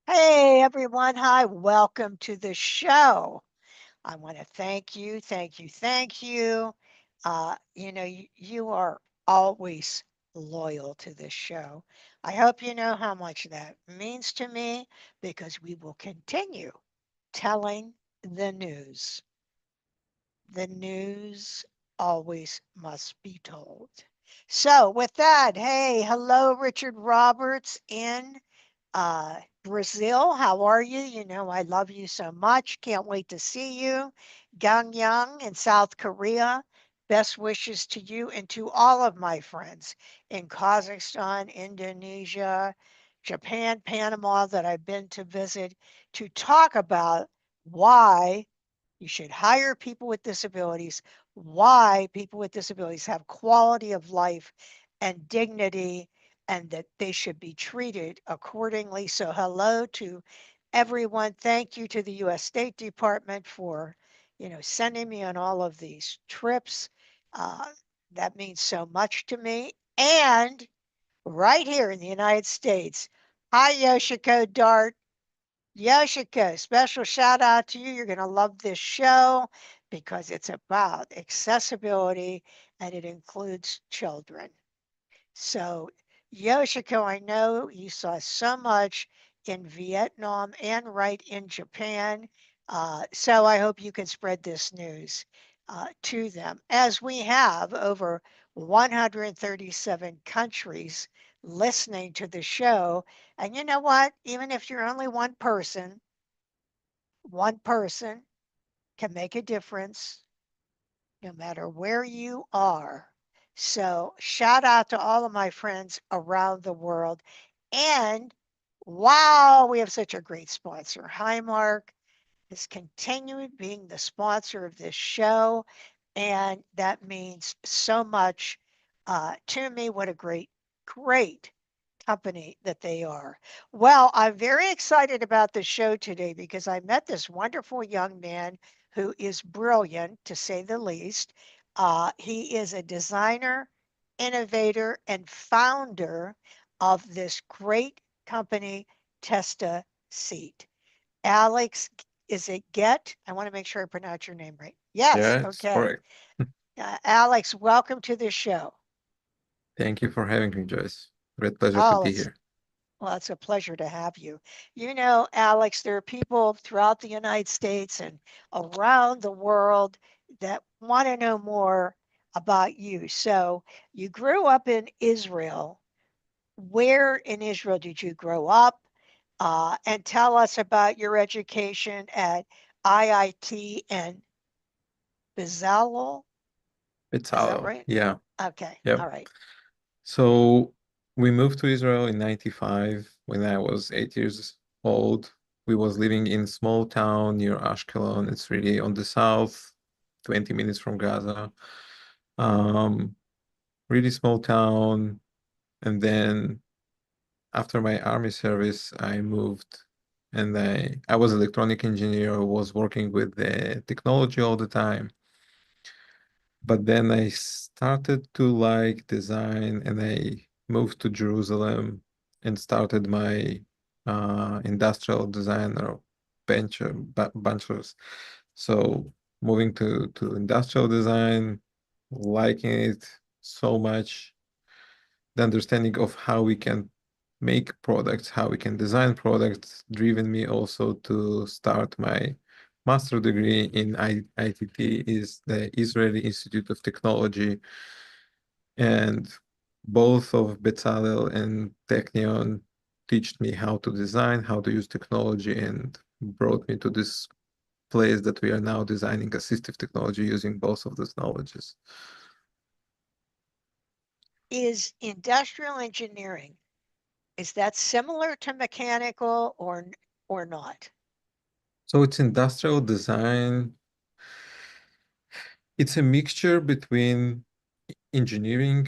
Hey everyone, hi, welcome to the show. I want to thank you, thank you, thank you. You are always loyal to this show. I hope you know how much that means to me because we will continue telling the news. The news always must be told. So, with that, hey, hello, Richard Roberts in Brazil. How are you? You know, I love you so much. Can't wait to see you. Gang Yang in South Korea. Best wishes to you and to all of my friends in Kazakhstan, Indonesia, Japan, Panama that I've been to visit to talk about why you should hire people with disabilities, why people with disabilities have quality of life and dignity, and that they should be treated accordingly. So, hello to everyone. Thank you to the U.S. State Department for, sending me on all of these trips. Uh, that means so much to me. And right here in the United States, hi, Yoshiko Dart. Yoshiko, special shout out to you. You're going to love this show because it's about accessibility and it includes children. So, Yoshiko, I know you saw so much in Vietnam and right in Japan. So, I hope you can spread this news to them, as we have over 137 countries listening to the show. And you know what? Even if you're only one person can make a difference no matter where you are. So, shout out to all of my friends around the world. And wow, we have such a great sponsor. Highmark has continued being the sponsor of this show. And that means so much to me. What a great company that they are. Well, I'm very excited about the show today because I met this wonderful young man who is brilliant, to say the least. He is a designer, innovator, and founder of this great company, Testa Seat. Alex, is it Get? I want to make sure I pronounce your name right. Yes, Yeah, it's okay. correct. Alex, welcome to the show. Thank you for having me, Joyce. Great pleasure to Oh, be it's here. Well, it's a pleasure to have you. You know, Alex, there are people throughout the United States and around the world that want to know more about you. So, you grew up in Israel. Where in Israel did you grow up? And tell us about your education at IIT and Bezalel. Is that Betzalel. right? Yeah, Okay. yeah. All right. So we moved to Israel in 95 when I was 8 years old. We was living in small town near Ashkelon. It's really on the south, 20 minutes from Gaza. Um, really small town. And then after my army service, I moved and I was electronic engineer, was working with the technology all the time. But then I started to like design and I moved to Jerusalem and started my industrial designer bachelor's. So moving to industrial design, liking it so much, the understanding of how we can make products, how we can design products, driven me also to start my master degree in ITT, is the Israeli Institute of Technology. And both of Bezalel and Technion taught me how to design, how to use technology, and brought me to this place that we are now designing assistive technology using both of those knowledges. Is industrial engineering, is that similar to mechanical or not? So it's industrial design. It's a mixture between engineering.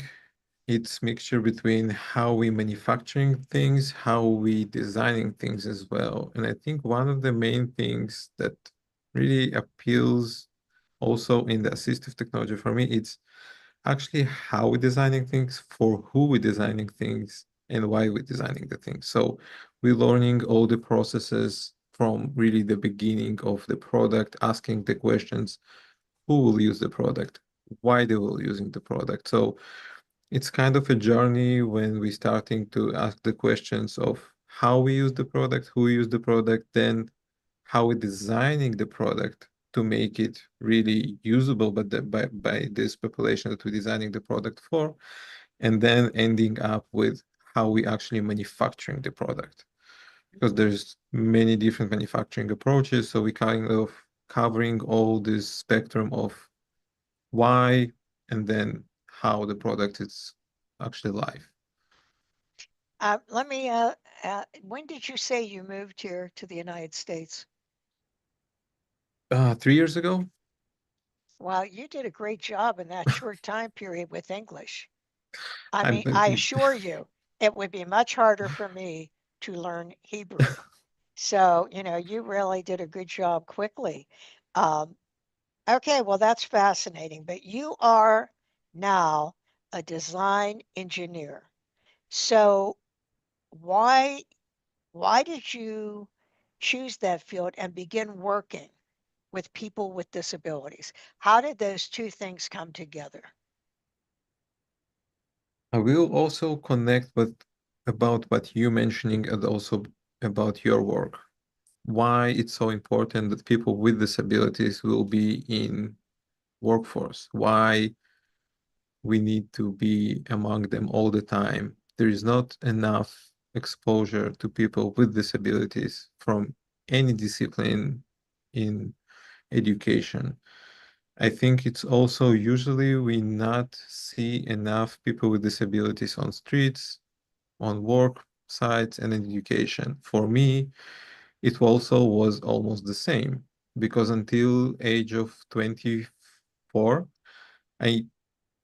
It's mixture between how we manufacturing things, how we designing things as well. And I think one of the main things that really appeals also in the assistive technology for me, it's actually how we're designing things, for who we're designing things, and why we're designing the things. So We're learning all the processes from really the beginning of the product, asking the questions, who will use the product, why they will using the product. So it's kind of a journey when we're starting to ask the questions of how we use the product, who use the product, then how we're designing the product to make it really usable by this population that we're designing the product for, and then ending up with how we actually manufacturing the product. Because there's many different manufacturing approaches, so we kind of covering all this spectrum of why and then how the product is actually live. Let me, when did you say you moved here to the United States? 3 years ago, Well, you did a great job in that short time period with English. I I'm mean, I assure you, it would be much harder for me to learn Hebrew. So, you really did a good job quickly. Um, okay, well, that's fascinating. But you are now a design engineer. So why why did you choose that field and begin working with people with disabilities? How did those two things come together? I will also connect with about what you mentioning and also about your work. Why it's so important that people with disabilities will be in workforce. Why we need to be among them all the time. There is not enough exposure to people with disabilities from any discipline in education. I think it's also usually we not see enough people with disabilities on streets, on work sites, and in education. For me, it also was almost the same because until age of 24, I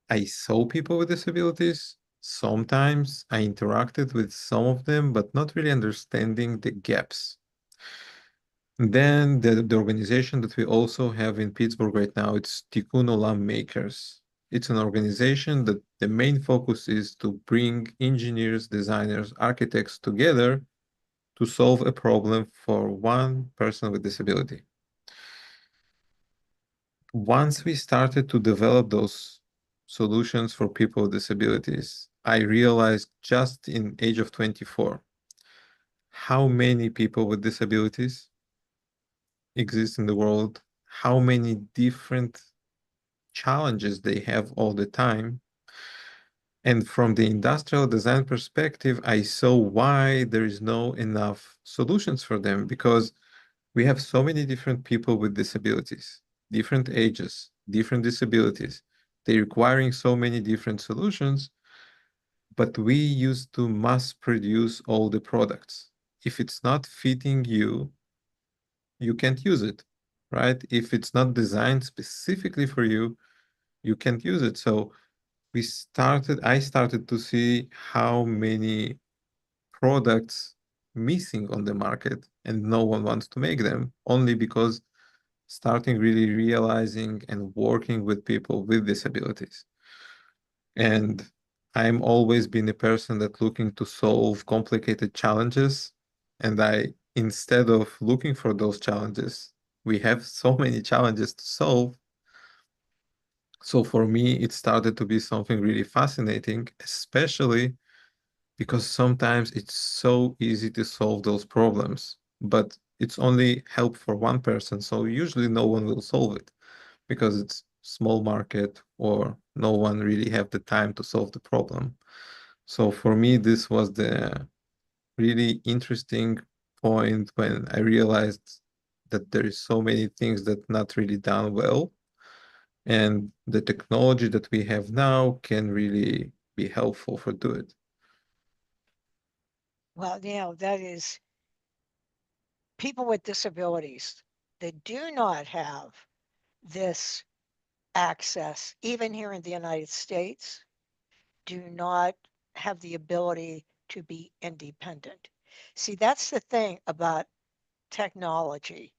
I saw people with disabilities. Sometimes I interacted with some of them, but not really understanding the gaps. Then the organization that we also have in Pittsburgh right now, it's Tikkun Olam Makers. It's an organization that the main focus is to bring engineers, designers, architects together to solve a problem for one person with disability. Once we started to develop those solutions for people with disabilities, I realized just in age of 24 how many people with disabilities exist in the world, how many different challenges they have all the time. And from the industrial design perspective, I saw why there is no enough solutions for them because we have so many different people with disabilities, different ages, different disabilities. They're requiring so many different solutions, but we used to mass produce all the products. If it's not fitting you, you can't use it, right? If it's not designed specifically for you, you can't use it. So I started to see how many products missing on the market and no one wants to make them only because starting really realizing and working with people with disabilities. And I'm always been a person that looking to solve complicated challenges. And instead of looking for those challenges, we have so many challenges to solve. So for me, it started to be something really fascinating, especially because sometimes it's so easy to solve those problems, but it's only help for one person. So usually no one will solve it because it's small market or no one really have the time to solve the problem. So for me, this was the really interesting point when I realized that there is so many things that not really done well, and the technology that we have now can really be helpful for do it. Well, that is people with disabilities that do not have this access, even here in the United States, do not have the ability to be independent. See, that's the thing about technology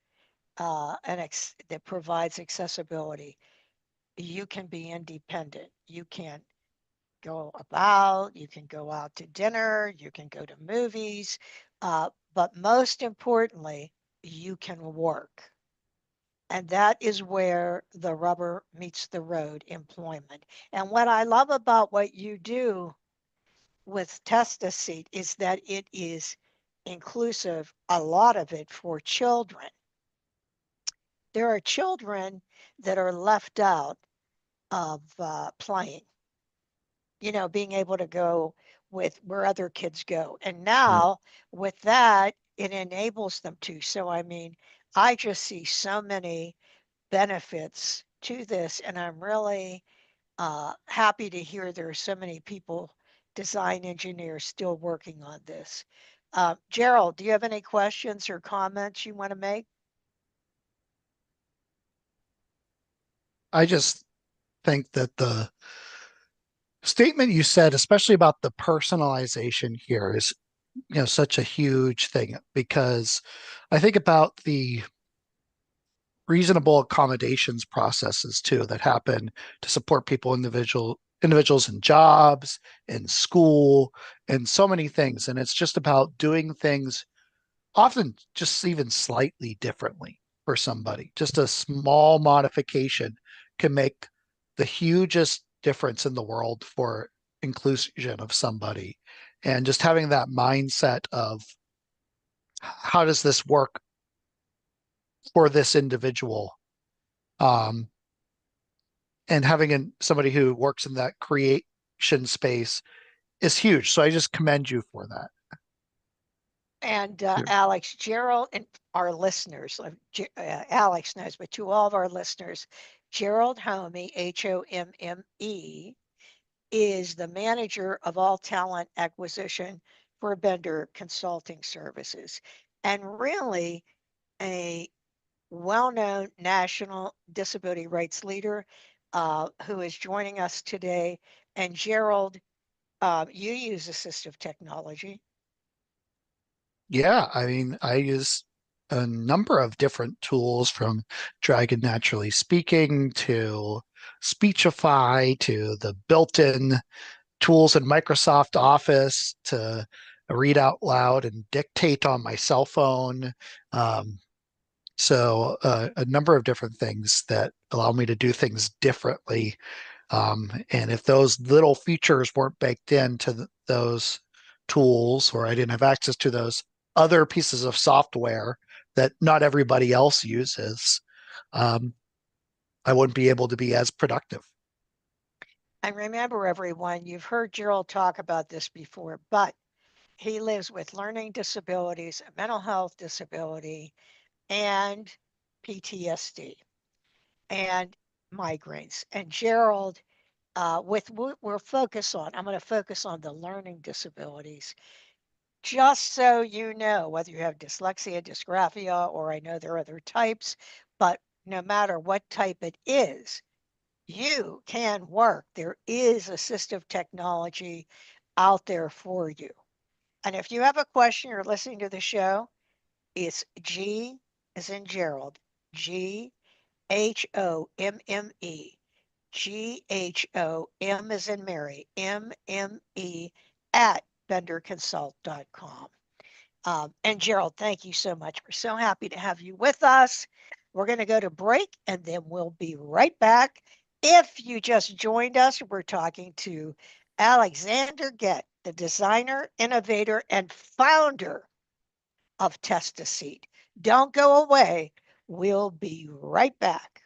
that provides accessibility. You can be independent. You can go about, you can go out to dinner, you can go to movies. But most importantly, you can work. And that is where the rubber meets the road employment. And what I love about what you do with Testaseat is that it is inclusive, a lot of it for children. There are children that are left out of playing, being able to go with where other kids go. And Yeah. now with that, it enables them to. So, I mean, I just see so many benefits to this, and I'm really happy to hear there are so many people, design engineers, still working on this. Gerald, do you have any questions or comments you want to make? I just think that the statement you said, especially about the personalization here, is such a huge thing because I think about the reasonable accommodations processes too that happen to support individuals in jobs, in school, and so many things. And it's just about doing things often just even slightly differently for somebody. Just a small modification can make the hugest difference in the world for inclusion of somebody. And just having that mindset of how does this work for this individual? Um, and having somebody who works in that creation space is huge. So I just commend you for that. And Sure. Alex, Gerald, and our listeners, Alex knows, but to all of our listeners, Gerald Homey, Homme, is the manager of all talent acquisition for Bender Consulting Services, and really a well-known national disability rights leader who is joining us today. And Gerald, you use assistive technology. Yeah, I mean, I use a number of different tools from Dragon Naturally Speaking to Speechify to the built-in tools in Microsoft Office to read out loud and dictate on my cell phone. Um, so a number of different things that allow me to do things differently. And if those little features weren't baked into those tools, or I didn't have access to those other pieces of software that not everybody else uses, um, I wouldn't be able to be as productive. And remember, everyone, you've heard Gerald talk about this before, but he lives with learning disabilities, a mental health disability, and PTSD and migraines. And Gerald, we're focused on, I'm going to focus on the learning disabilities. Just so you know, whether you have dyslexia, dysgraphia, or I know there are other types, but no matter what type it is, you can work. There is assistive technology out there for you. And if you have a question, you're listening to the show, it's G as in Gerald, Homme, GHOM as in Mary, MME at benderconsult.com. And Gerald, thank you so much. We're so happy to have you with us. We're going to go to break and then we'll be right back. If you just joined us, we're talking to Alexander Gett, the designer, innovator, and founder of Testaseat. Don't go away. We'll be right back.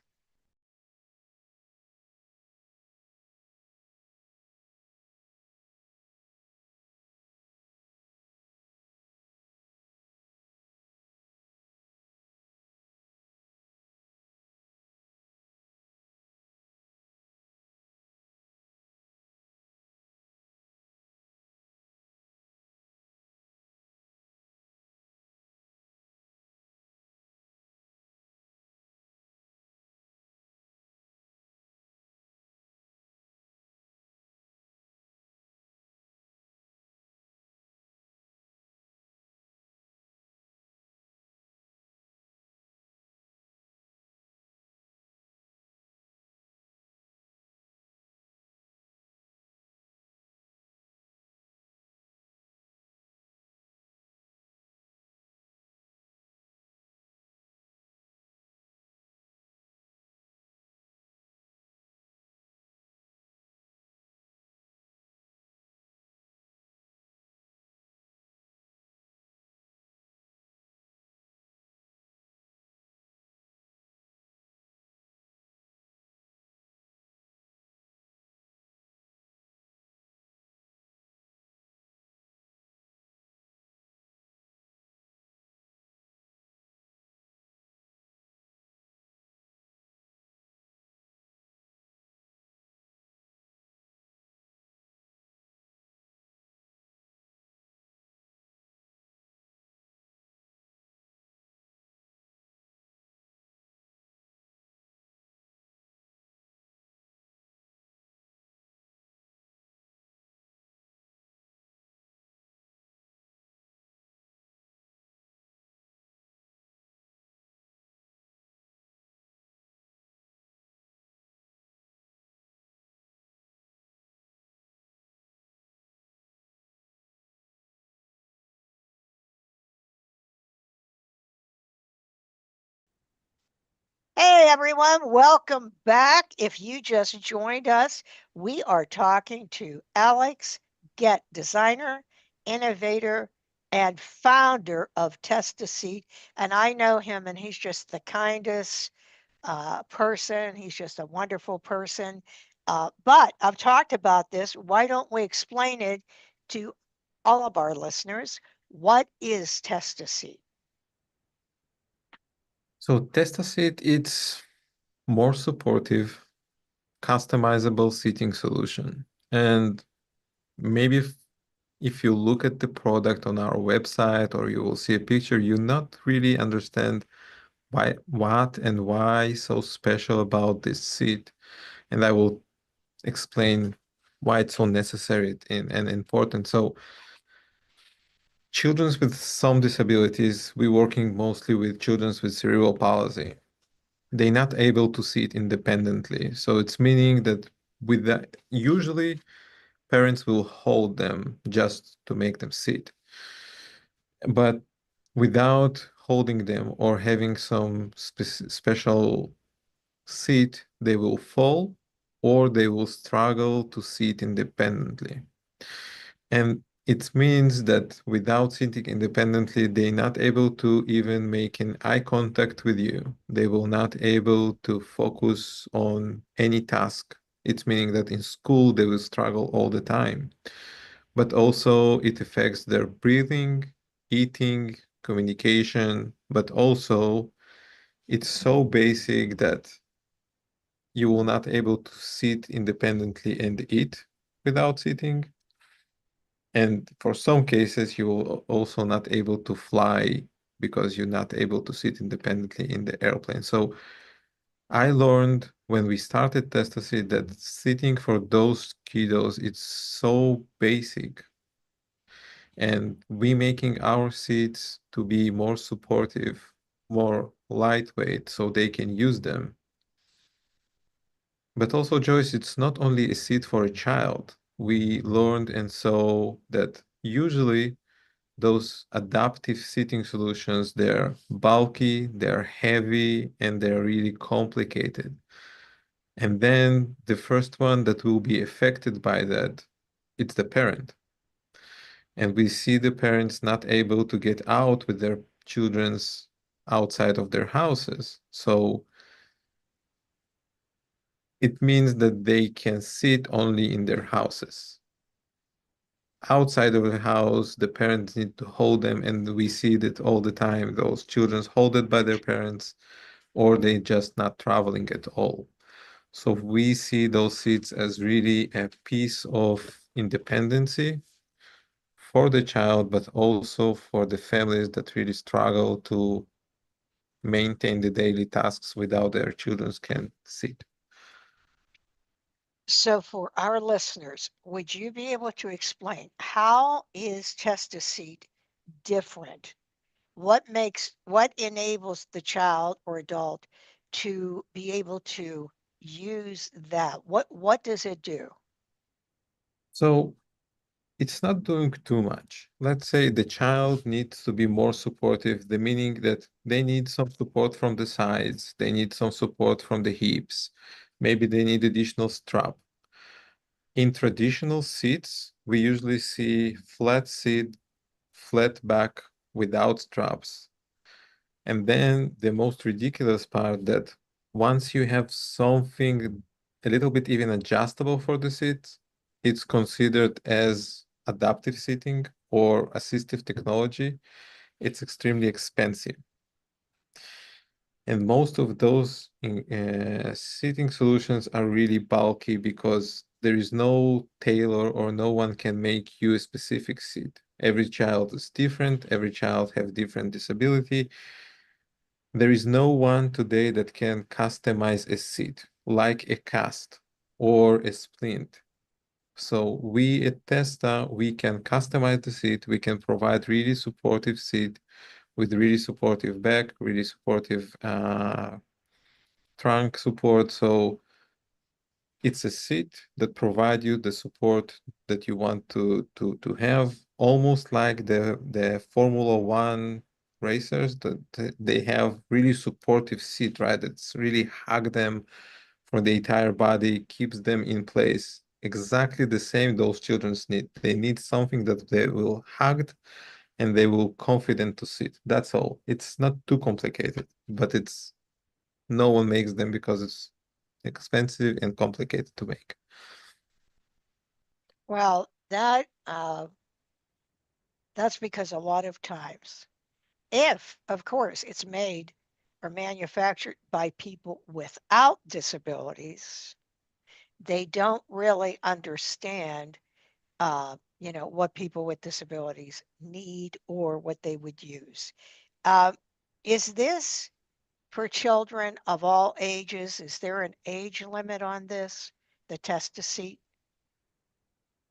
Hey everyone, welcome back. If you just joined us, we are talking to Alex Get, designer, innovator, and founder of Test to Seat. And I know him, and he's just the kindest person. He's just a wonderful person. But I've talked about this. Why don't we explain it to all of our listeners? What is Test to Seat? So Testasit, it's more supportive, customizable seating solution. And maybe if you look at the product on our website or you will see a picture, you not really understand what and why so special about this seat. And I will explain why it's so necessary and important. So children with some disabilities, we're working mostly with children with cerebral palsy. They're not able to sit independently. So it's meaning that with that, usually parents will hold them just to make them sit. But without holding them or having some special seat, they will fall or they will struggle to sit independently. And it means that without sitting independently, they're not able to even make an eye contact with you. They will not able to focus on any task. It's meaning that in school they will struggle all the time. But also it affects their breathing, eating, communication, but also it's so basic that you will not able to sit independently and eat without sitting. And for some cases, you will also not able to fly because you're not able to sit independently in the airplane. So I learned when we started Testasit that sitting for those kiddos, it's so basic. And we making our seats to be more supportive, more lightweight, so they can use them. But also, Joyce, it's not only a seat for a child. We learned and saw that usually those adaptive seating solutions, they're bulky, they're heavy, and they're really complicated. And then the first one that will be affected by that, it's the parent. And we see the parents not able to get out with their children's outside of their houses. So it means that they can sit only in their houses. Outside of the house, the parents need to hold them, and we see that all the time. Those children hold it by their parents, or they just not traveling at all. So we see those seats as really a piece of independency for the child, but also for the families that really struggle to maintain the daily tasks without their children can sit. So for our listeners, would you be able to explain how is test-a-seat different? What enables the child or adult to be able to use that? What does it do? So it's not doing too much. Let's say the child needs to be more supportive, the meaning that they need some support from the sides, they need some support from the hips, maybe they need additional strap. In traditional seats, we usually see flat seat, flat back without straps. And then the most ridiculous part that once you have something a little bit even adjustable for the seat, it's considered as adaptive seating or assistive technology. It's extremely expensive. And most of those seating solutions are really bulky because there is no tailor or no one can make you a specific seat. Every child is different. Every child have different disability. There is no one today that can customize a seat like a cast or a splint. So we at Testa, we can customize the seat. We can provide really supportive seat with really supportive back, really supportive trunk support. So it's a seat that provide you the support that you want to have, almost like the Formula One racers, that they have really supportive seat, right? It's really hug them for the entire body, keeps them in place. Exactly the same those children need. They need something that they will hug and they will confident to sit. That's all. It's not too complicated, but it's no one makes them because it's expensive and complicated to make. Well, that's because a lot of times, if of course it's made or manufactured by people without disabilities, they don't really understand what people with disabilities need or what they would use. Um, is this for children of all ages? Is there an age limit on this, the test to seat?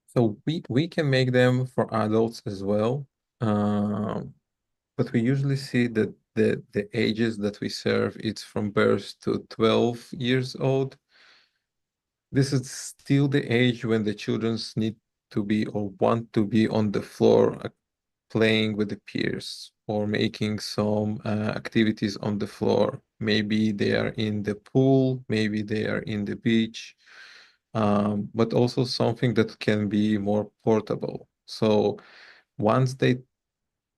So we can make them for adults as well. Um, but we usually see that the ages that we serve, it's from birth to 12 years old. This is still the age when the children need to be or want to be on the floor playing with the peers or making some activities on the floor. Maybe they are in the pool, maybe they are in the beach, but also something that can be more portable. So once they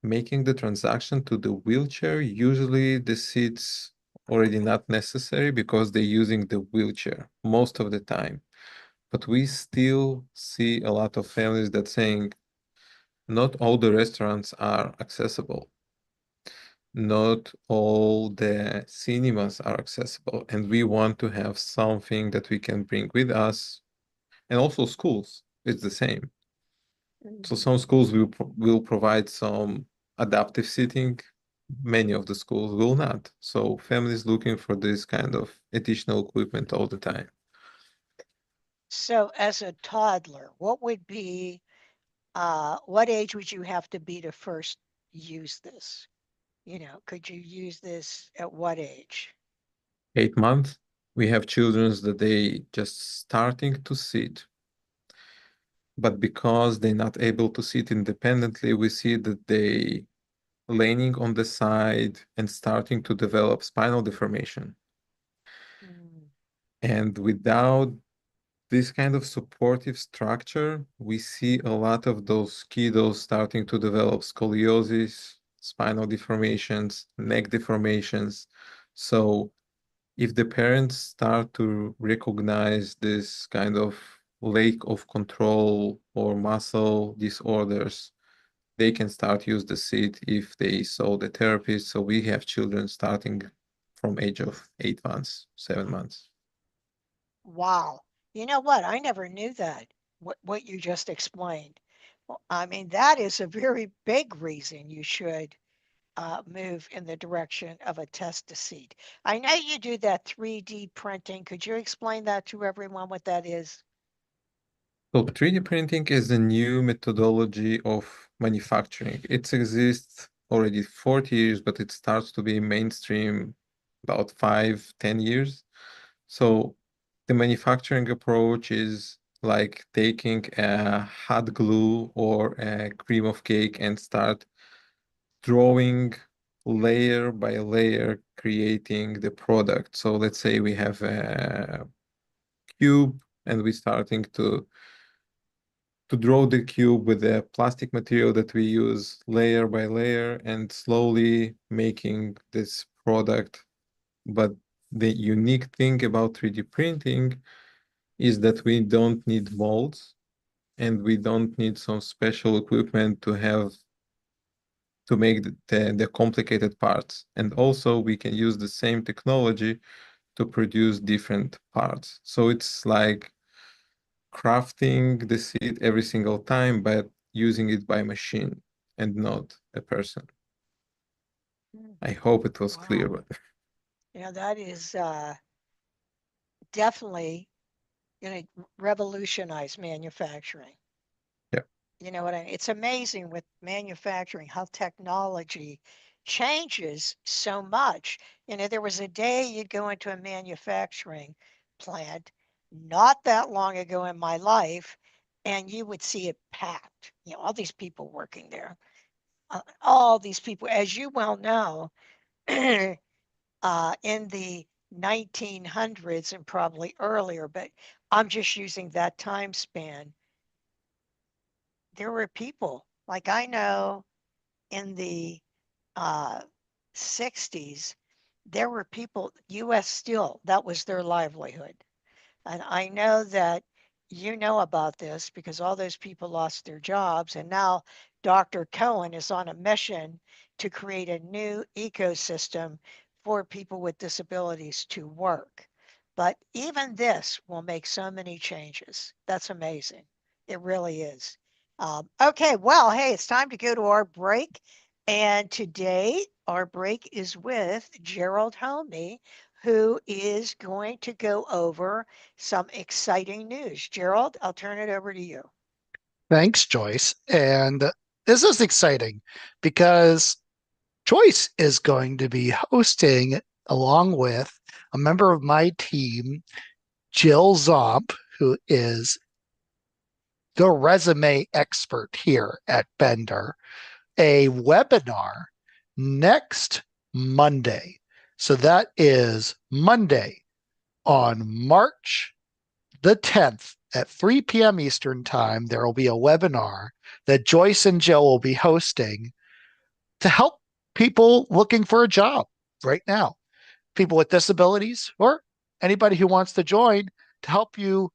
making the transaction to the wheelchair, usually the seats already not necessary because they're using the wheelchair most of the time. But we still see a lot of families that saying not all the restaurants are accessible. Not all the cinemas are accessible, and we want to have something that we can bring with us. And also schools, it's the same. So Mhm. some schools will provide some adaptive seating. Many of the schools will not. So families looking for this kind of additional equipment all the time. So as a toddler, what age would you have to be to first use this? Could you use this at what age? 8 months, we have children that they just starting to sit, but because they're not able to sit independently, we see that they leaning on the side and starting to develop spinal deformation. Mm. And without this kind of supportive structure, we see a lot of those kiddos starting to develop scoliosis, spinal deformations, neck deformations. So if the parents start to recognize this kind of lack of control or muscle disorders, they can start use the seat if they saw the therapist. So we have children starting from age of 8 months, 7 months. Wow. You know what? I never knew that, what you just explained. Well, I mean, that is a very big reason you should move in the direction of a test to seat. I know you do that 3D printing. Could you explain that to everyone what that is? So 3D printing is a new methodology of manufacturing. It exists already 40 years, but it starts to be mainstream about 5, 10 years. So the manufacturing approach is like taking a hot glue or a cream of cake and start drawing layer by layer, creating the product. So let's say we have a cube and we're starting to draw the cube with the plastic material that we use layer by layer and slowly making this product. But the unique thing about 3D printing is that we don't need molds and we don't need some special equipment to make the complicated parts. And also we can use the same technology to produce different parts. So it's like crafting the seed every single time, but using it by machine and not a person. Mm. I hope it was clear, Wow. but That is definitely going to revolutionize manufacturing. yeah. You know what I mean? It's amazing with manufacturing how technology changes so much. There was a day you'd go into a manufacturing plant not that long ago in my life, and you would see it packed, all these people working there. all these people, as you well know, in the 1900s and probably earlier, but I'm just using that time span. There were people like I know in the uh, 60s, there were people, US Steel, that was their livelihood. And I know that you know about this because all those people lost their jobs. And now Dr. Cohen is on a mission to create a new ecosystem for people with disabilities to work. But even this will make so many changes. That's amazing. It really is. Okay, well, hey, it's time to go to our break. And today, our break is with Gerald Homey, who is going to go over some exciting news. Gerald, I'll turn it over to you. Thanks, Joyce. And this is exciting because Joyce is going to be hosting, along with a member of my team, Jill Zomp, who is the resume expert here at Bender, a webinar next Monday. So that is Monday on March the 10th at 3 p.m. Eastern Time. There will be a webinar that Joyce and Jill will be hosting to help people looking for a job right now, people with disabilities, or anybody who wants to join, to help you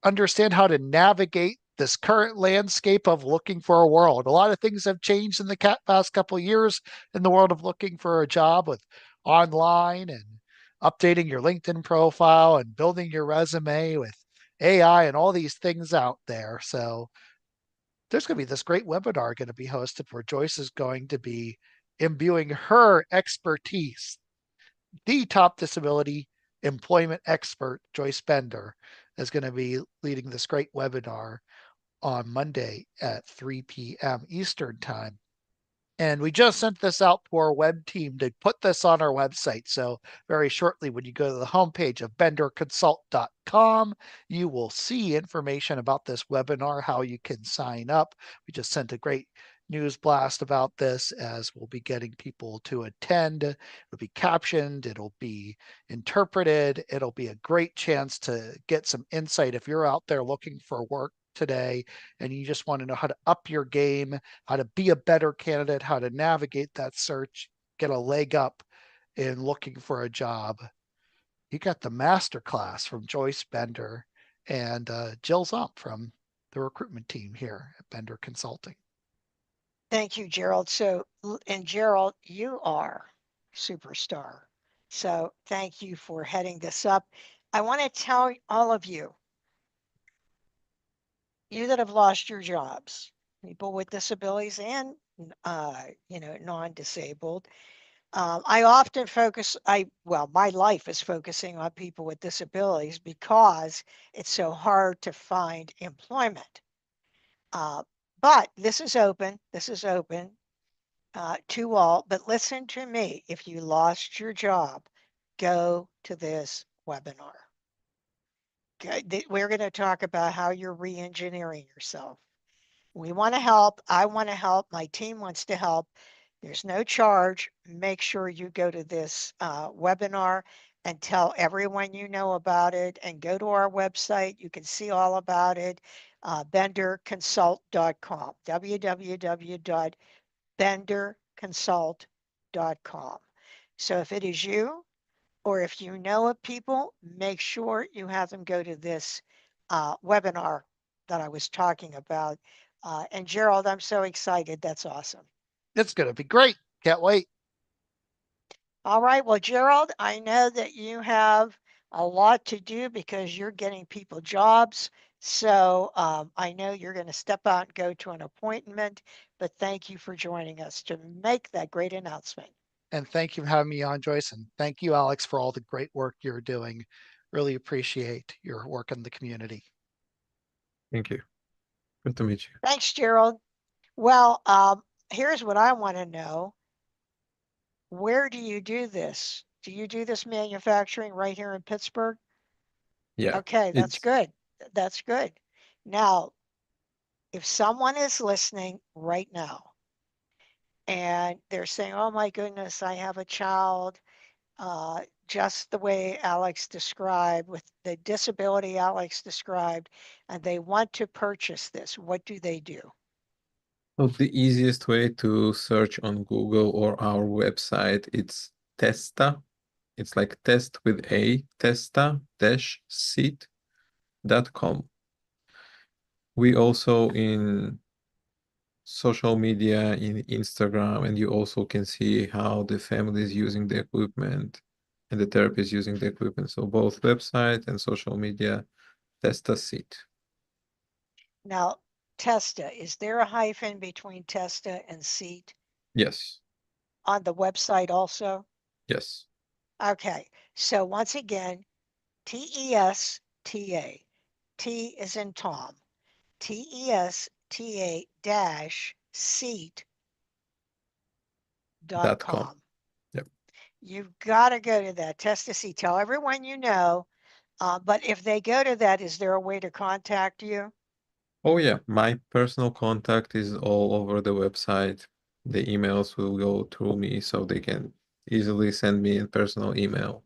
understand how to navigate this current landscape of looking for a world. A lot of things have changed in the past couple of years in the world of looking for a job, with online and updating your LinkedIn profile and building your resume with AI and all these things out there. So there's going to be this great webinar going to be hosted where Joyce is going to be imbuing her expertise. The top disability employment expert, Joyce Bender, is going to be leading this great webinar on Monday at 3 p.m. Eastern Time. And we just sent this out to our web team to put this on our website. So very shortly, when you go to the homepage of benderconsult.com, you will see information about this webinar, how you can sign up. We just sent a great news blast about this, as we'll be getting people to attend. It'll be captioned, it'll be interpreted. It'll be a great chance to get some insight if you're out there looking for work today and you just want to know how to up your game, how to be a better candidate, how to navigate that search, get a leg up in looking for a job. You got the masterclass from Joyce Bender and Jill Zomp from the recruitment team here at Bender Consulting. Thank you, Gerald. So, and Gerald, you are superstar. So thank you for heading this up. I want to tell all of you, you that have lost your jobs, people with disabilities and non-disabled. I often focus, my life is focusing on people with disabilities because it's so hard to find employment. But this is open to all. But listen to me, if you lost your job, go to this webinar. We're going to talk about how you're re-engineering yourself. We want to help. I want to help. My team wants to help. There's no charge. Make sure you go to this webinar and tell everyone you know about it, and go to our website. You can see all about it. benderconsult.com, www.benderconsult.com. So if it is you, or if you know of people, make sure you have them go to this webinar that I was talking about. And Gerald, I'm so excited. That's awesome. It's going to be great. Can't wait. All right. Well, Gerald, I know that you have a lot to do because you're getting people jobs. So I know you're going to step out and go to an appointment, but thank you for joining us to make that great announcement. And thank you for having me on, Joyce. And thank you, Alex, for all the great work you're doing. Really appreciate your work in the community. Thank you. Good to meet you. Thanks, Gerald. Well, here's what I want to know. Where do you do this? Do you do this manufacturing right here in Pittsburgh? Yeah, Okay, that's it's good. That's good. Now, if someone is listening right now and they're saying, oh my goodness, I have a child, just the way Alex described, with the disability Alex described, and they want to purchase this, what do they do? So the easiest way to search on Google or our website, it's Testa. It's like test with a testa-seat.com. We also in social media in Instagram, and you also can see how the family is using the equipment and the therapist using the equipment. So both website and social media, Testa Seat. Now, Testa, is there a hyphen between Testa and seat Yes, on the website also? yes, Okay, so once again, Testa, T is in Tom, Testa dash seat dot .com. com. Yep. You've got to go to that, test to see, tell everyone you know. But if they go to that, is there a way to contact you? Oh yeah, my personal contact is all over the website. The emails will go through me so they can easily send me a personal email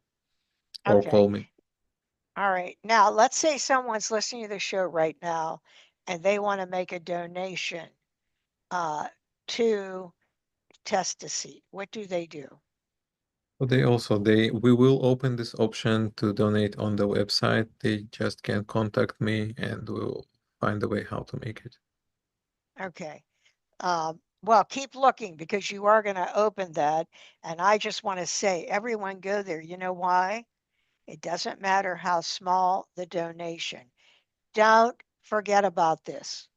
or Okay, call me. all right. Now, let's say someone's listening to the show right now and they want to make a donation uh, to Test to See. What do they do? So we will open this option to donate on the website. They just can contact me and we'll find a way how to make it. Okay. Well, keep looking because you are going to open that. And I just want to say, everyone go there. You know why? It doesn't matter how small the donation. Don't forget about this.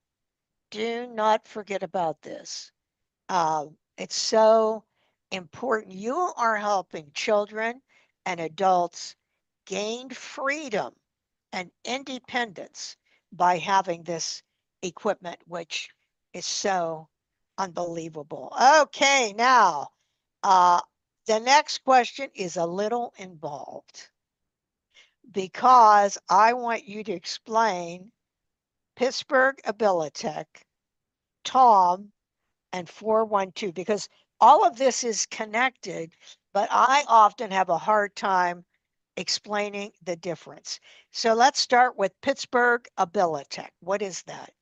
Do not forget about this. It's so important. You are helping children and adults gain freedom and independence by having this equipment, which is so unbelievable. Okay, now, uh, the next question is a little involved because I want you to explain Pittsburgh Abilitech, Tom, and 412, because all of this is connected, but I often have a hard time explaining the difference. So let's start with Pittsburgh Abilitech. What is that?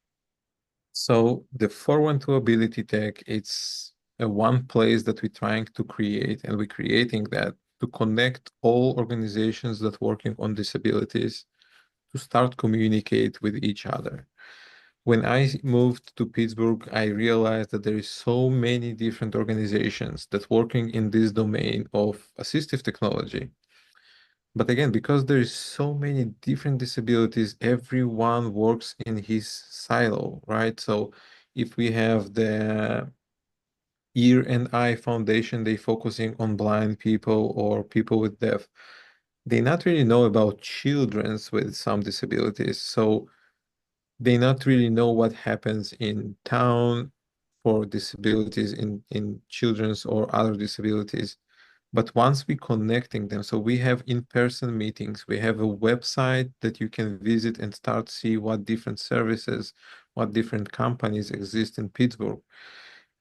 So the 412 Ability Tech, it's a one place that we're trying to create, and we're creating that to connect all organizations that working on disabilities to start communicate with each other. When I moved to Pittsburgh, I realized that there is so many different organizations that working in this domain of assistive technology. But again, because there is so many different disabilities, everyone works in his silo, right? So if we have the Ear and Eye Foundation, they focusing on blind people or people with deaf. They not really know about childrens with some disabilities. So they not really know what happens in town for disabilities in children's or other disabilities. But once we connecting them, so we have in-person meetings, we have a website that you can visit and start see what different services, what different companies exist in Pittsburgh.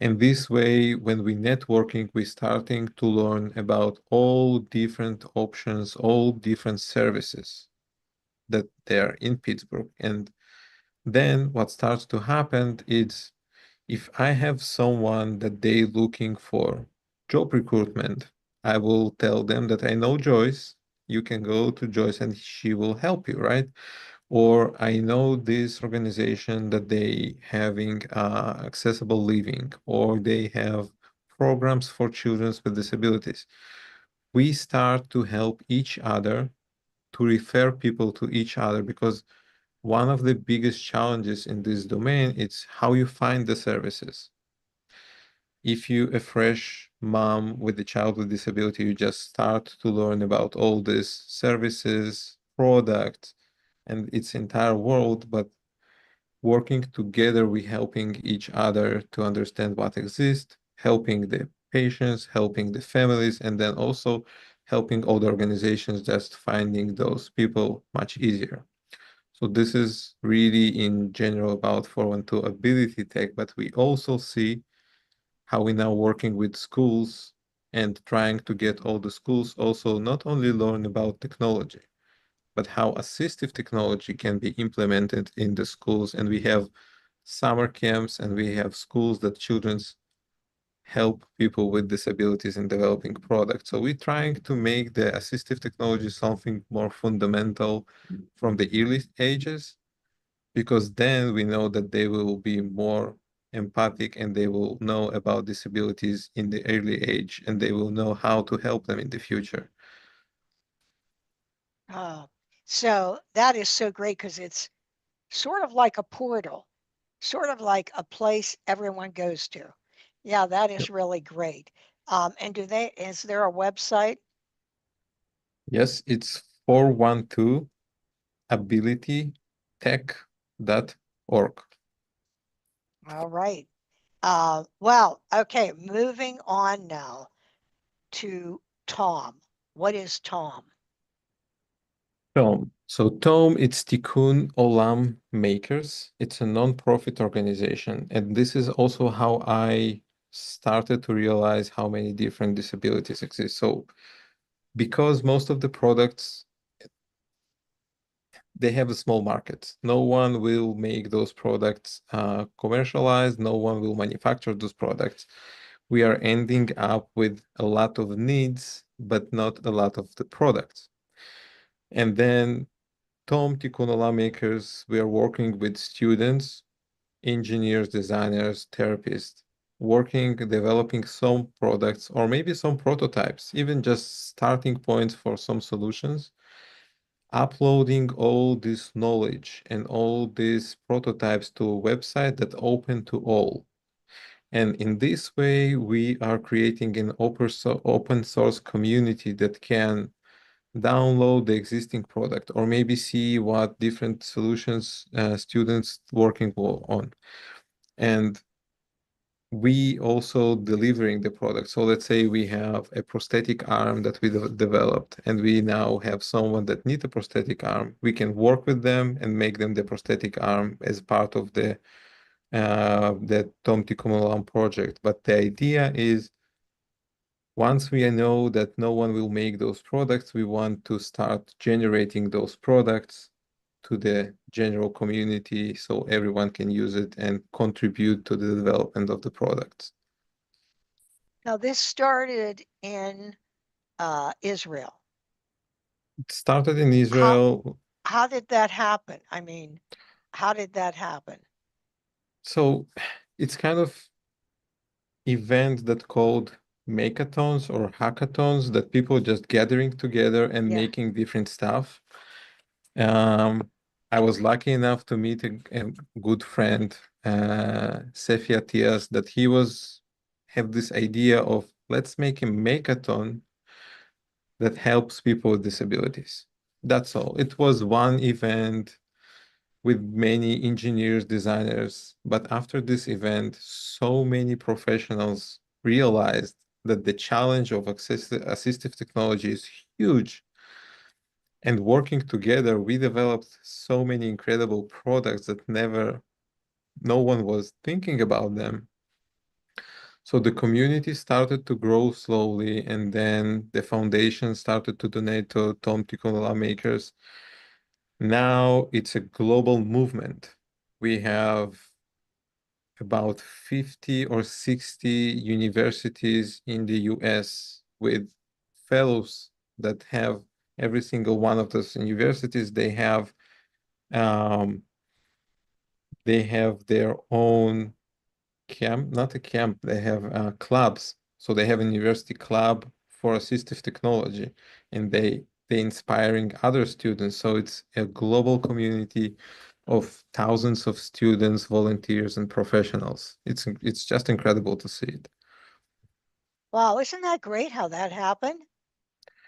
And this way, when we networking, we starting to learn about all different options, all different services that they are in Pittsburgh. And then what starts to happen is if I have someone that they looking for job recruitment, I will tell them that I know Joyce. You can go to Joyce and she will help you, right? Or I know this organization that they having accessible living, or they have programs for children with disabilities. We start to help each other to refer people to each other because one of the biggest challenges in this domain is how you find the services. If you a fresh mom with a child with disability, you just start to learn about all these services, products, and its entire world, but working together, we helping each other to understand what exists, helping the patients, helping the families, and then also helping all the organizations just finding those people much easier. So this is really in general about 412 Ability Tech, but we also see how we now working with schools and trying to get all the schools also not only learn about technology, but how assistive technology can be implemented in the schools. And we have summer camps and we have schools that children's help people with disabilities in developing products. So we're trying to make the assistive technology something more fundamental from the early ages, because then we know that they will be more empathic and they will know about disabilities in the early age and they will know how to help them in the future. Oh, so that is so great because it's sort of like a portal, sort of like a place everyone goes to. Yeah, that Yep. is really great. And is there a website? Yes, it's 412abilitytech.org. All right. Well, okay, moving on now to Tom. What is Tom? Tom. So Tom, it's Tikkun Olam Makers. It's a non-profit organization. And this is also how I started to realize how many different disabilities exist. So because most of the products, they have a small market. No one will make those products commercialized. No one will manufacture those products. We are ending up with a lot of needs, but not a lot of the products. And then Tom Tikkun makers, we are working with students, engineers, designers, therapists, working, developing some products or maybe some prototypes, even just starting points for some solutions, uploading all this knowledge and all these prototypes to a website that open to all. And in this way, we are creating an open source community that can download the existing product or maybe see what different solutions students working on. And we also delivering the product. So let's say we have a prosthetic arm that we developed and we now have someone that needs a prosthetic arm. We can work with them and make them the prosthetic arm as part of the Tom Tikkun project. But the idea is once we know that no one will make those products, we want to start generating those products to the general community so everyone can use it and contribute to the development of the products. Now, this started in Israel. It started in How Israel. how did that happen? I mean, how did that happen? So it's kind of event that called makeathons or hackathons that people just gathering together and Yeah. making different stuff. Um, I was lucky enough to meet a good friend, Sefi Atias, that he was have this idea of let's make a makeathon that helps people with disabilities. That's all. It was one event with many engineers, designers, but after this event, so many professionals realized that the challenge of assistive technology is huge. And working together, we developed so many incredible products that no one was thinking about them. So the community started to grow slowly, and then the foundation started to donate to Tom Tikkun makers. Now it's a global movement. We have about 50 or 60 universities in the US with fellows that have every single one of those universities. Um, they have their own camp, not a camp, they have clubs. So they have a university club for assistive technology and they inspiring other students. So it's a global community of thousands of students, volunteers, and professionals. It's just incredible to see it. Wow, isn't that great how that happened?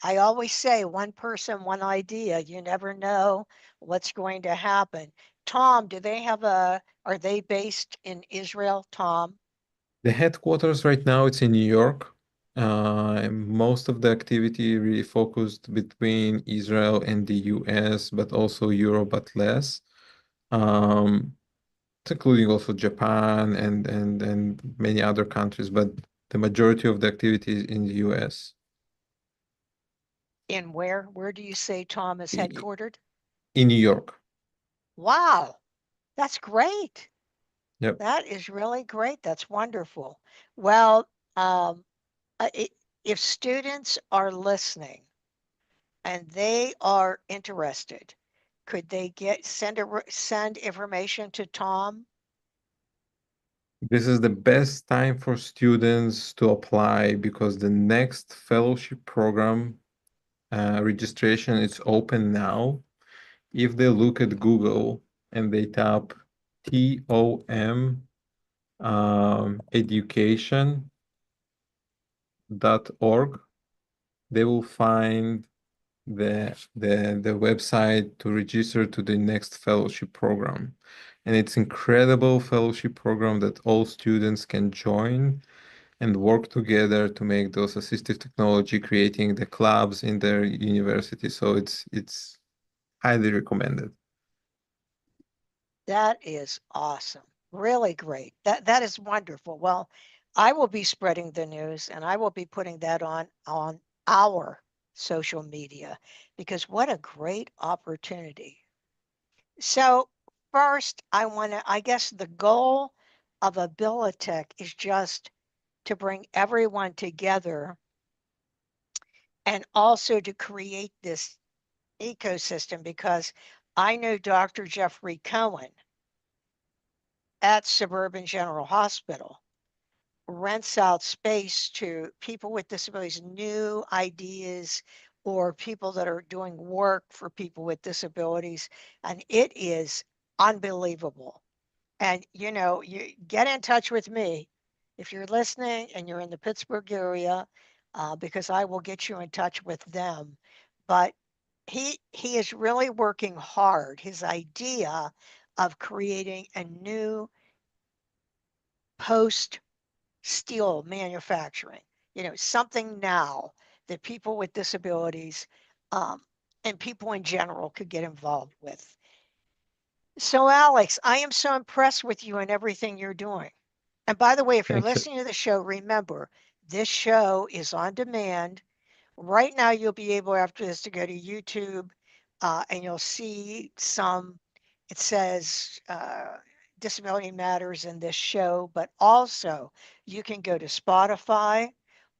I always say one person, one idea. You never know what's going to happen. Tom, are they based in Israel, Tom? The headquarters right now it's in New York. And most of the activity really focused between Israel and the US, but also Europe, but less. Um, including also Japan and many other countries, but the majority of the activity is in the US. In where? Where do you say Tom is headquartered? In New York. Wow, that's great. Yep. That is really great. That's wonderful. Well, um, if students are listening and they are interested, could they send information to Tom? This is the best time for students to apply because the next fellowship program registration is open now. If they look at Google and they tap TOM education.org, they will find the website to register to the next fellowship program. And it's incredible fellowship program that all students can join and work together to make those assistive technology, creating the clubs in their university. So it's highly recommended. That is awesome. Really great. That is wonderful. Well, I will be spreading the news and I will be putting that on our social media because what a great opportunity. So first, I guess the goal of Abilitech is just to bring everyone together and also to create this ecosystem because I know Dr. Jeffrey Cohen at Suburban General Hospital rents out space to people with disabilities, new ideas, or people that are doing work for people with disabilities. And it is unbelievable. And you get in touch with me if you're listening and you're in the Pittsburgh area, because I will get you in touch with them. But he is really working hard. His idea of creating a new post steel manufacturing, something now that people with disabilities um, and people in general could get involved with. So, Alex, I am so impressed with you and everything you're doing. And by the way, if you're Thank you. listening to the show, remember this show is on demand. Right now, you'll be able after this to go to YouTube and you'll see it says Disability Matters in this show, but also you can go to Spotify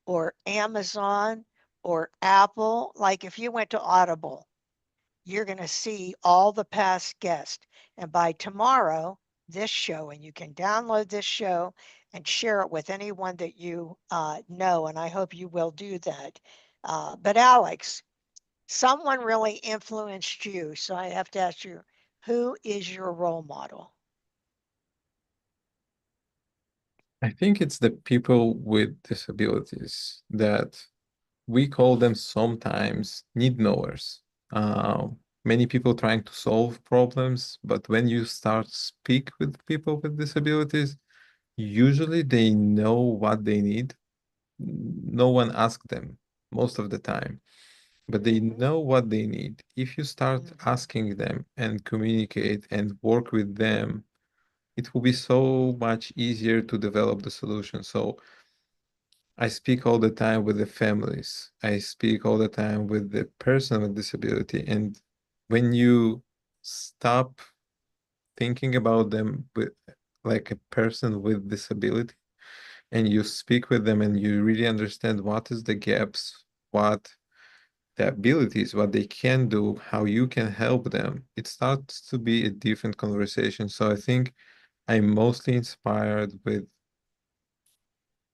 or Amazon or Apple. Like if you went to Audible, you're going to see all the past guests. And by tomorrow, this show, and you can download this show and share it with anyone that you know. And I hope you will do that. But Alex, someone really influenced you. So I have to ask you, who is your role model? I think it's the people with disabilities that we call them sometimes need knowers. Uh, Many people trying to solve problems, but when you start speak with people with disabilities, usually they know what they need. No one asks them most of the time, but they Mhm, know what they need. If you start mhm. asking them and communicate and work with them, it will be so much easier to develop the solution. So I speak all the time with the families. I speak all the time with the person with disability. And when you stop thinking about them with like a person with disability and you speak with them and you really understand what is the gaps, what the abilities, what they can do, how you can help them, it starts to be a different conversation. So I think I'm mostly inspired with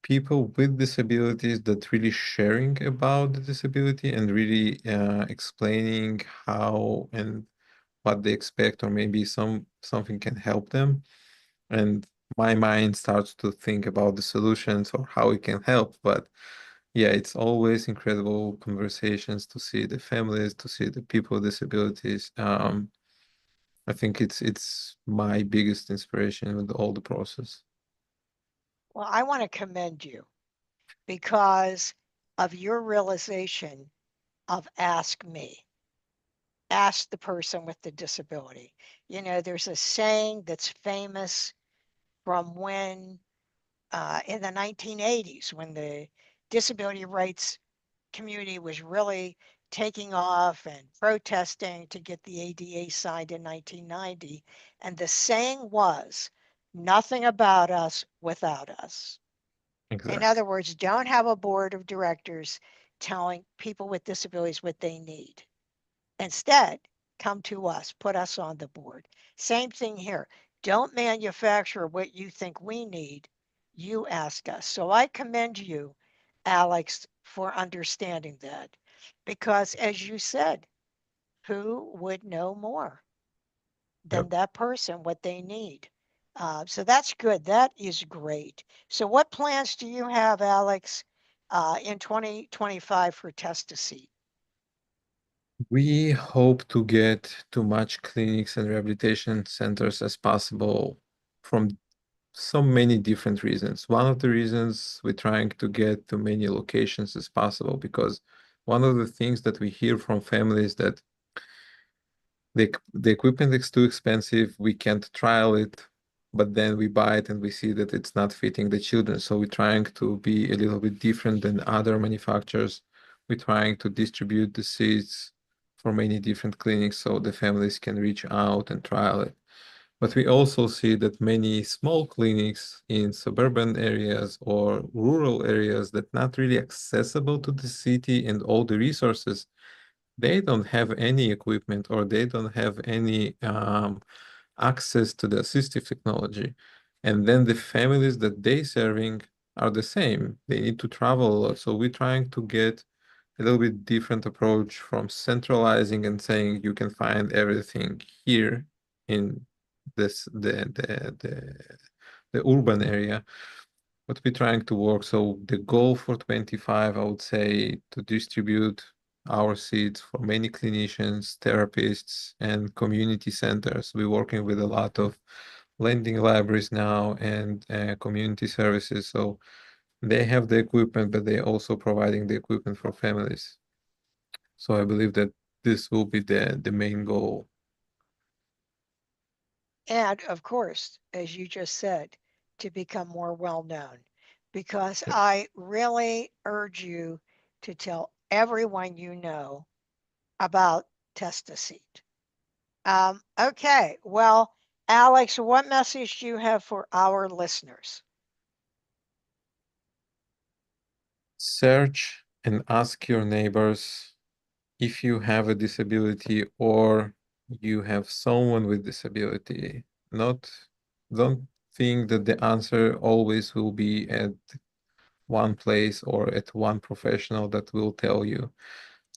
people with disabilities that really sharing about the disability and really explaining how and what they expect or maybe something can help them, and my mind starts to think about the solutions or how it can help. But yeah, it's always incredible conversations to see the families, to see the people with disabilities. I think it's my biggest inspiration with all the process. Well, I want to commend you because of your realization of Ask Me. ask the person with the disability. There's a saying that's famous from when in the 1980s, when the disability rights community was really taking off and protesting to get the ADA signed in 1990. And the saying was, nothing about us without us. In Exactly. other words, don't have a board of directors telling people with disabilities what they need. Instead, come to us, put us on the board. Same thing here. Don't manufacture what you think we need. You ask us. So I commend you, Alex, for understanding that. Because as you said, who would know more Yep. than that person what they need? So that's good. That is great. So what plans do you have, Alex, in 2025 for Test-A-Seat? We hope to get to much clinics and rehabilitation centers as possible from so many different reasons. One of the reasons we're trying to get to many locations as possible, because one of the things that we hear from families that the equipment is too expensive, we can't trial it, but then we buy it and we see that it's not fitting the children. So we're trying to be a little bit different than other manufacturers. We're trying to distribute the seats for many different clinics so the families can reach out and trial it. But we also see that many small clinics in suburban areas or rural areas that not really accessible to the city and all the resources, they don't have any equipment or they don't have any access to the assistive technology. And then the families that they serving are the same. They need to travel a lot. So we're trying to get a little bit different approach from centralizing and saying you can find everything here in this the urban area, but we're trying to work. So the goal for 25, I would say, to distribute our seats for many clinicians, therapists, and community centers. We're working with a lot of lending libraries now and community services. So they have the equipment, but they're also providing the equipment for families. So I believe that this will be the main goal. And of course, as you just said, to become more well-known, because I really urge you to tell everyone you know about Test-A-Seat. Okay, well, Alex, what message do you have for our listeners? Search and ask your neighbors if you have a disability or you have someone with disability. Not don't think that the answer always will be at one place or at one professional that will tell you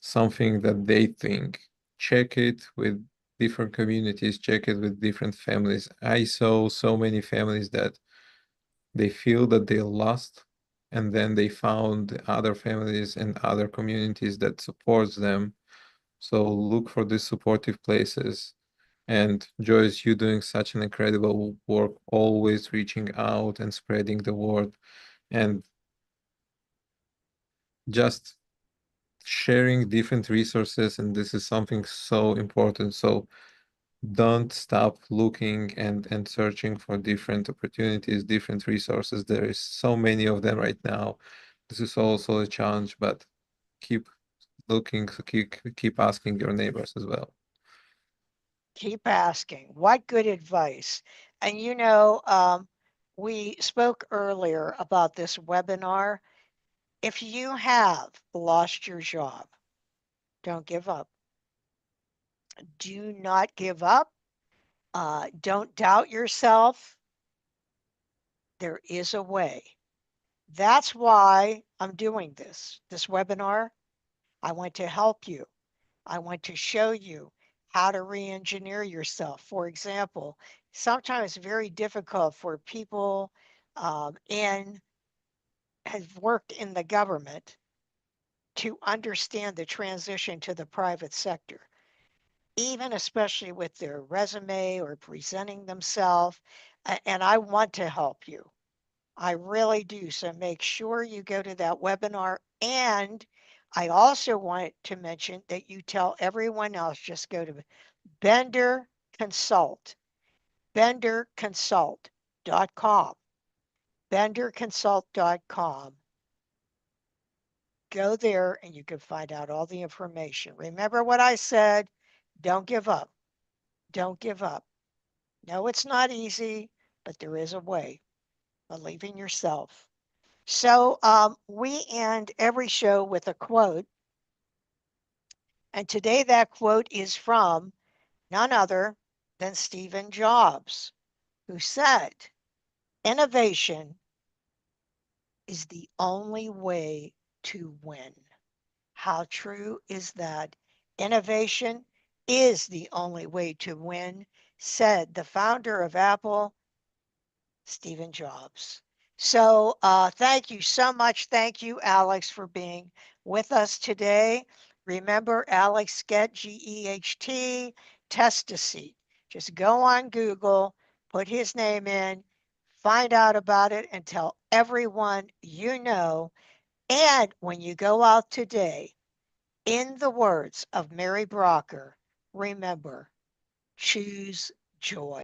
something that they think. Check it with different communities, check it with different families. I saw so many families that they feel that they lost and then they found other families and other communities that supports them. So look for these supportive places. And Joyce, you doing such an incredible work, always reaching out and spreading the word and just sharing different resources. And this is something so important. So don't stop looking and searching for different opportunities, different resources. There is so many of them right now. This is also a challenge, but keep looking, so keep asking your neighbors as well. Keep asking. What good advice. And we spoke earlier about this webinar. If you have lost your job, don't give up. Do not give up. Don't doubt yourself. There is a way. That's why I'm doing this webinar. I want to help you. I want to show you how to re-engineer yourself. For example, sometimes it's very difficult for people in have worked in the government to understand the transition to the private sector, even especially with their resume or presenting themselves. And I want to help you. I really do. So make sure you go to that webinar. And I also want to mention that you tell everyone else, just go to Bender Consult, benderconsult.com, benderconsult.com. Go there and you can find out all the information. Remember what I said? Don't give up. Don't give up. No, it's not easy, but there is a way. Believe in yourself. So we end every show with a quote. And today that quote is from none other than Stephen Jobs, who said, innovation is the only way to win. How true is that? Innovation is the only way to win, said the founder of Apple, Stephen Jobs. So thank you so much. Thank you, Alex, for being with us today. Remember, Alex Get, G-E-H-T, Testaseat. Just go on Google, put his name in, find out about it, and tell everyone you know. And when you go out today, in the words of Mary Brocker, remember, choose joy.